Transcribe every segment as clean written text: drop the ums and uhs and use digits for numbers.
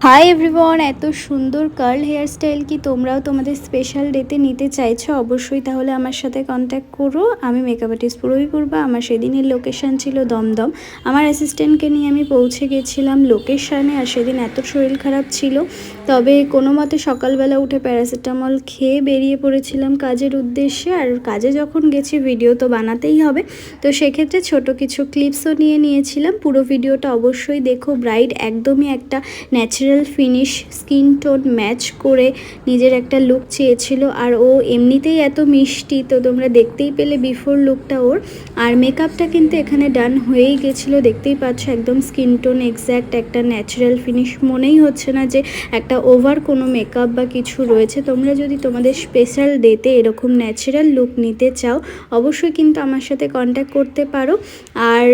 Hi everyone, এত সুন্দর curl hair style কি তোমরাও তোমাদের স্পেশাল ডেতে নিতে চাইছো? অবশ্যই তাহলে আমার সাথে কন্ট্যাক্ট করো। আমি মেকআপ আর্টিস্ট পুরোই করবো। আমার সেদিনের লোকেশান ছিল দমদম। আমার অ্যাসিস্ট্যান্টকে নিয়ে আমি পৌঁছে গেছিলাম লোকেশানে। আর সেদিন এত শরীর খারাপ ছিল, তবে কোনো মতে সকালবেলা উঠে প্যারাসিটামল খেয়ে বেরিয়ে পড়েছিলাম কাজের উদ্দেশ্যে। আর কাজে যখন গেছি ভিডিও তো বানাতেই হবে, তো সেক্ষেত্রে ছোট কিছু ক্লিপসও নিয়ে নিয়েছিলাম। পুরো ভিডিওটা অবশ্যই দেখো। ব্রাইড একদমই একটা natural finish skin tone match করে নিজের একটা লুক চেয়েছিল। আর ও এমনিতেই এত মিষ্টি, তো তোমরা দেখতেই পেলে বিফোর লুকটা ওর। আর মেকআপটা কিন্তু এখানে ডান হয়েই গেছিলো, দেখতেই পাচ্ছ একদম স্কিন টোন এক্স্যাক্ট একটা ন্যাচারাল ফিনিশ। মনেই হচ্ছে না যে একটা ওভার কোনো মেকআপ বা কিছু রয়েছে। তোমরা যদি তোমাদের স্পেশাল ডেতে এরকম ন্যাচারাল লুক নিতে চাও, অবশ্যই কিন্তু আমার সাথে কন্ট্যাক্ট করতে পারো। আর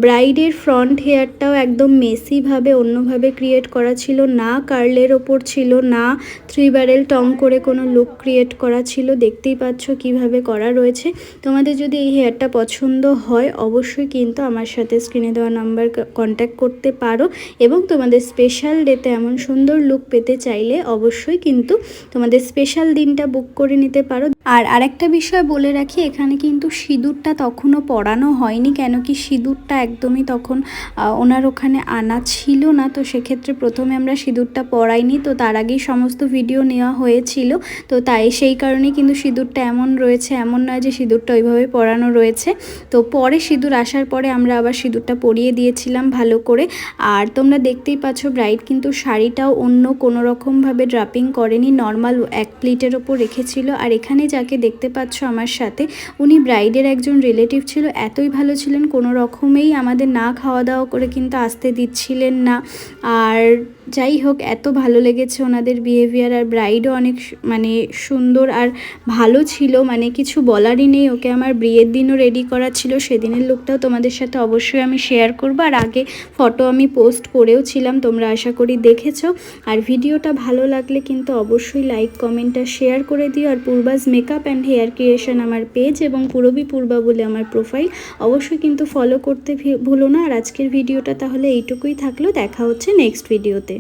ব্রাইডের ফ্রন্ট হেয়ারটাও একদম মেসিভাবে অন্যভাবে ক্রিয়েট করা ছিল না, কার্লের ওপর ছিল না, 3 ব্যারেল টং করে কোনো লুক ক্রিয়েট করা ছিল। দেখতেই পাচ্ছ কিভাবে করা রয়েছে। তোমাদের যদি এই হেয়ারটা পছন্দ হয়, অবশ্যই কিন্তু আমার সাথে স্ক্রিনে দেওয়া নাম্বার কন্ট্যাক্ট করতে পারো। এবং তোমাদের স্পেশাল ডেতে এমন সুন্দর লুক পেতে চাইলে অবশ্যই কিন্তু তোমাদের স্পেশাল দিনটা বুক করে নিতে পারো। আর আরেকটা বিষয় বলে রাখি, এখানে কিন্তু সিঁদুরটা তখনও পরানো হয়নি, কেন কি সিঁদুরটা একদমই তখন ওনার ওখানে আনা ছিল না। তো সেক্ষেত্রে প্রথমে আমরা সিঁদুরটা পরাইনি, তো তার আগেই সমস্ত ভিডিও নেওয়া হয়েছিল। তো তাই সেই কারণেই কিন্তু সিঁদুরটা এমন রয়েছে, এমন নয় যে সিঁদুরটা ওইভাবে পরানো রয়েছে। তো পরে সিঁদুর আসার পরে আমরা আবার সিঁদুরটা পরিয়ে দিয়েছিলাম ভালো করে। আর তোমরা দেখতেই পাচ্ছ ব্রাইড কিন্তু শাড়িটাও অন্য কোনো রকমভাবে ড্রাপিং করেনি, নর্মাল এক প্লিটের ওপর রেখেছিল। আর এখানে যাকে দেখতে পাচ্ছ আমার সাথে, উনি ব্রাইডের একজন রিলেটিভ ছিল। এতই ভালো ছিলেন, কোনো রকমেই আমাদের না খাওয়া দাওয়া করে কিন্তু আসতে দিচ্ছিলেন না। আর যাই হোক, এত ভালো লেগেছে ওনাদের বিহেভিয়ার। আর ব্রাইডও অনেক মানে সুন্দর আর ভালো ছিল, মানে কিছু বলারই নেই। ওকে আমার বিয়ের দিনও রেডি করা ছিল, সেদিনের লুকটাও তোমাদের সাথে অবশ্যই আমি শেয়ার করবো। আর আগে ফটো আমি পোস্ট করেও ছিলাম, তোমরা আশা করি দেখেছো। আর ভিডিওটা ভালো লাগলে কিন্তু অবশ্যই লাইক কমেন্ট আর শেয়ার করে দিও। আর পূর্বাজ মেকআপ অ্যান্ড হেয়ার ক্রিয়েশন আমার পেজ এবং পুরবী পূর্বা বলে আমার প্রোফাইল, অবশ্যই কিন্তু ফলো করতে ভুলো না। আর আজকের ভিডিওটা তাহলে এইটুকুই থাকলো, দেখা হচ্ছে নেক্সট ভিডিওতে।